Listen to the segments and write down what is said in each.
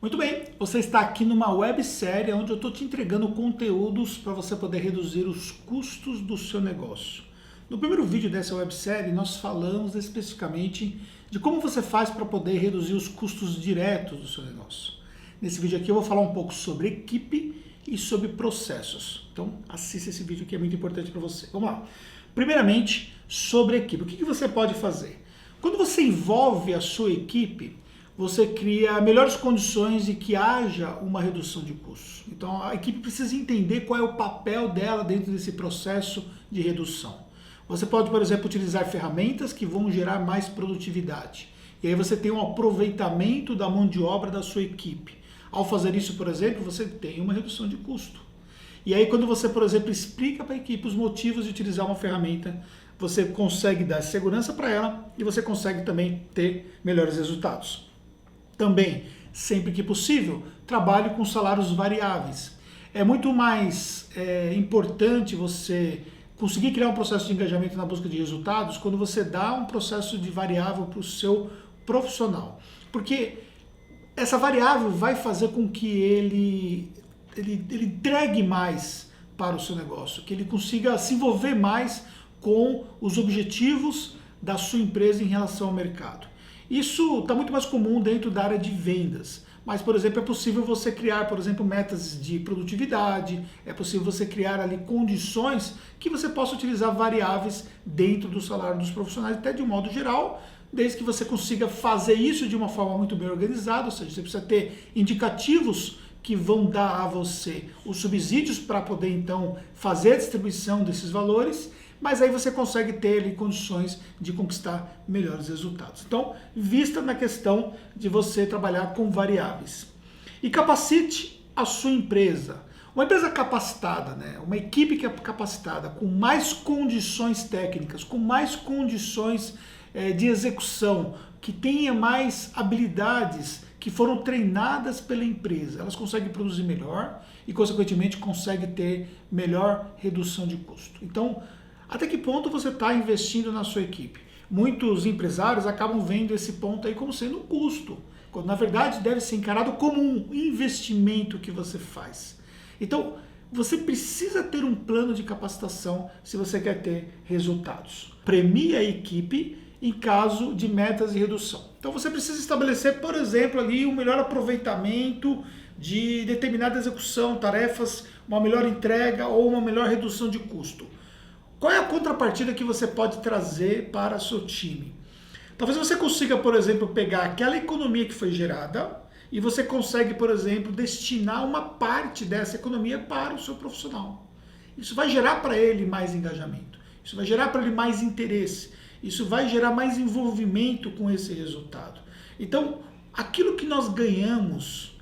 Muito bem, você está aqui numa websérie onde eu estou te entregando conteúdos para você poder reduzir os custos do seu negócio. No primeiro vídeo dessa websérie, nós falamos especificamente de como você faz para poder reduzir os custos diretos do seu negócio. Nesse vídeo aqui eu vou falar um pouco sobre equipe e sobre processos. Então assista esse vídeo que é muito importante para você. Vamos lá. Primeiramente, sobre equipe. O que você pode fazer? Quando você envolve a sua equipe, você cria melhores condições de que haja uma redução de custos. Então a equipe precisa entender qual é o papel dela dentro desse processo de redução. Você pode, por exemplo, utilizar ferramentas que vão gerar mais produtividade. E aí você tem um aproveitamento da mão de obra da sua equipe. Ao fazer isso, por exemplo, você tem uma redução de custo. E aí quando você, por exemplo, explica para a equipe os motivos de utilizar uma ferramenta, você consegue dar segurança para ela e você consegue também ter melhores resultados. Também, sempre que possível, trabalhe com salários variáveis. É muito mais importante você conseguir criar um processo de engajamento na busca de resultados quando você dá um processo de variável para o seu profissional. Porque essa variável vai fazer com que ele entregue mais para o seu negócio, que ele consiga se envolver mais com os objetivos da sua empresa em relação ao mercado. Isso está muito mais comum dentro da área de vendas, mas, por exemplo, é possível você criar, por exemplo, metas de produtividade, é possível você criar ali condições que você possa utilizar variáveis dentro do salário dos profissionais, até de um modo geral, desde que você consiga fazer isso de uma forma muito bem organizada, ou seja, você precisa ter indicativos que vão dar a você os subsídios para poder, então, fazer a distribuição desses valores, mas aí você consegue ter ali condições de conquistar melhores resultados. Então, vista na questão de você trabalhar com variáveis. E capacite a sua empresa. Uma empresa capacitada, uma equipe capacitada, com mais condições técnicas, com mais condições de execução, que tenha mais habilidades que foram treinadas pela empresa, elas conseguem produzir melhor e, consequentemente, conseguem ter melhor redução de custo. Então, até que ponto você está investindo na sua equipe? Muitos empresários acabam vendo esse ponto aí como sendo um custo, quando na verdade deve ser encarado como um investimento que você faz. Então, você precisa ter um plano de capacitação se você quer ter resultados. Premie a equipe em caso de metas de redução. Então você precisa estabelecer, por exemplo, ali um melhor aproveitamento de determinada execução, tarefas, uma melhor entrega ou uma melhor redução de custo. Qual é a contrapartida que você pode trazer para o seu time? Talvez você consiga, por exemplo, pegar aquela economia que foi gerada e você consegue, por exemplo, destinar uma parte dessa economia para o seu profissional. Isso vai gerar para ele mais engajamento, isso vai gerar para ele mais interesse, isso vai gerar mais envolvimento com esse resultado. Então, aquilo que nós ganhamos,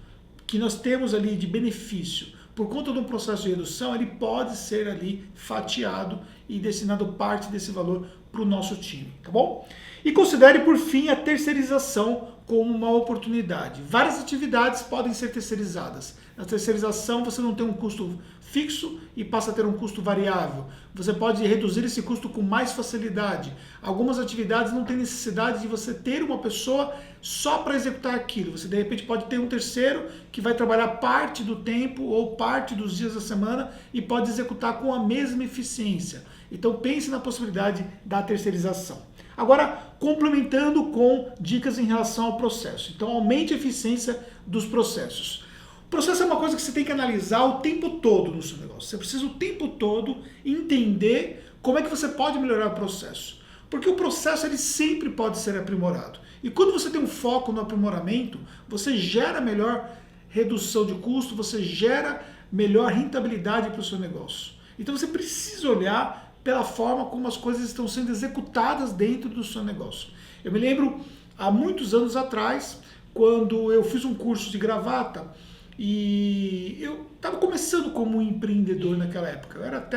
que nós temos ali de benefício, por conta de um processo de redução, ele pode ser ali fatiado e destinado parte desse valor para o nosso time, tá bom? E considere, por fim, a terceirização como uma oportunidade. Várias atividades podem ser terceirizadas. Na terceirização, você não tem um custo fixo e passa a ter um custo variável. Você pode reduzir esse custo com mais facilidade. Algumas atividades não tem necessidade de você ter uma pessoa só para executar aquilo. Você, de repente, pode ter um terceiro que vai trabalhar parte do tempo ou parte dos dias da semana e pode executar com a mesma eficiência. Então, pense na possibilidade da terceirização. Agora, complementando com dicas em relação ao processo. Então, aumente a eficiência dos processos. O processo é uma coisa que você tem que analisar o tempo todo no seu negócio. Você precisa o tempo todo entender como é que você pode melhorar o processo. Porque o processo ele sempre pode ser aprimorado. E quando você tem um foco no aprimoramento, você gera melhor redução de custo, você gera melhor rentabilidade para o seu negócio. Então você precisa olhar pela forma como as coisas estão sendo executadas dentro do seu negócio. Eu me lembro, há muitos anos atrás, quando eu fiz um curso de gravata, e eu estava começando como um empreendedor naquela época. Eu era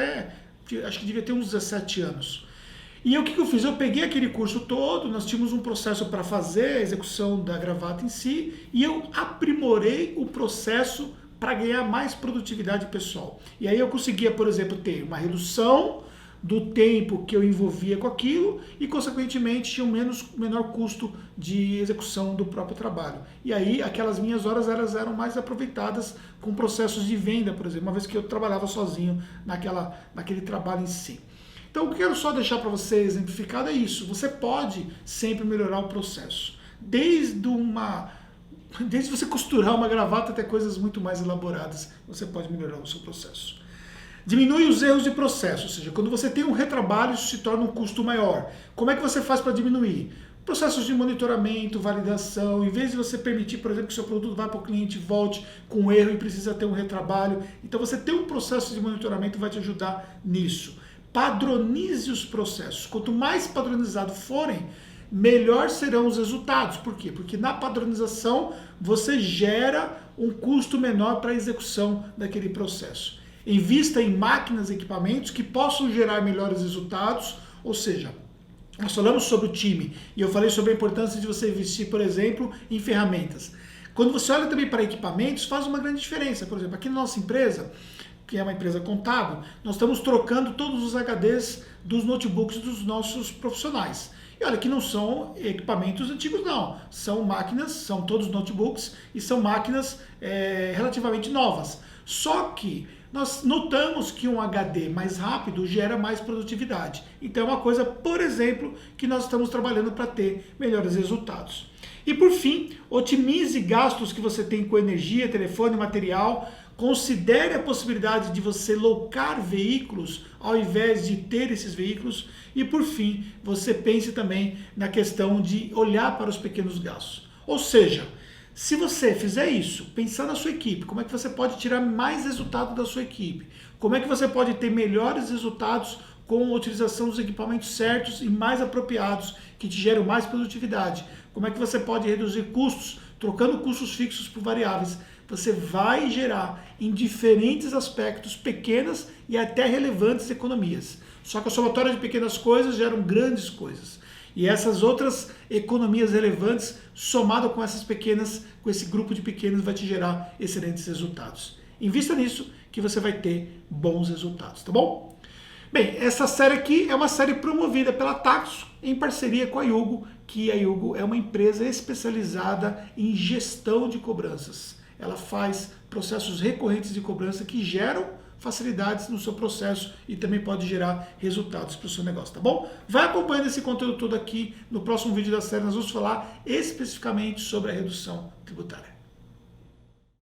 acho que devia ter uns 17 anos. E o que eu fiz? Eu peguei aquele curso todo, nós tínhamos um processo para fazer a execução da gravata em si, e eu aprimorei o processo para ganhar mais produtividade pessoal. E aí eu conseguia, por exemplo, ter uma redução do tempo que eu envolvia com aquilo e, consequentemente, tinha um menor custo de execução do próprio trabalho. E aí, aquelas minhas horas elas eram mais aproveitadas com processos de venda, por exemplo, uma vez que eu trabalhava sozinho naquele trabalho em si. Então, o que eu quero só deixar para você exemplificado é isso. Você pode sempre melhorar o processo. Desde você costurar uma gravata até coisas muito mais elaboradas, você pode melhorar o seu processo. Diminui os erros de processo, ou seja, quando você tem um retrabalho, isso se torna um custo maior. Como é que você faz para diminuir? Processos de monitoramento, validação, em vez de você permitir, por exemplo, que o seu produto vá para o cliente, volte com erro e precisa ter um retrabalho. Então você ter um processo de monitoramento vai te ajudar nisso. Padronize os processos. Quanto mais padronizado forem, melhor serão os resultados. Por quê? Porque na padronização você gera um custo menor para a execução daquele processo. Invista em máquinas e equipamentos que possam gerar melhores resultados, ou seja, nós falamos sobre o time e eu falei sobre a importância de você investir, por exemplo, em ferramentas. Quando você olha também para equipamentos, faz uma grande diferença. Por exemplo, aqui na nossa empresa, que é uma empresa contábil, nós estamos trocando todos os HDs dos notebooks dos nossos profissionais. E olha que não são equipamentos antigos não, são máquinas, são todos notebooks e são máquinas relativamente novas. Só que nós notamos que um HD mais rápido gera mais produtividade. Então é uma coisa, por exemplo, que nós estamos trabalhando para ter melhores resultados. E por fim, otimize gastos que você tem com energia, telefone, material. Considere a possibilidade de você locar veículos ao invés de ter esses veículos. E por fim, você pense também na questão de olhar para os pequenos gastos. Ou seja, se você fizer isso, pensar na sua equipe, como é que você pode tirar mais resultado da sua equipe? Como é que você pode ter melhores resultados com a utilização dos equipamentos certos e mais apropriados, que te geram mais produtividade? Como é que você pode reduzir custos, trocando custos fixos por variáveis? Você vai gerar em diferentes aspectos pequenas e até relevantes economias. Só que a somatória de pequenas coisas geram grandes coisas. E essas outras economias relevantes, somado com essas pequenas, com esse grupo de pequenas, vai te gerar excelentes resultados. Invista nisso que você vai ter bons resultados, tá bom? Bem, essa série aqui é uma série promovida pela Taxo em parceria com a Yugo, que a Yugo é uma empresa especializada em gestão de cobranças. Ela faz processos recorrentes de cobrança que geram facilidades no seu processo e também pode gerar resultados para o seu negócio, tá bom? Vai acompanhando esse conteúdo todo aqui. No próximo vídeo da série nós vamos falar especificamente sobre a redução tributária.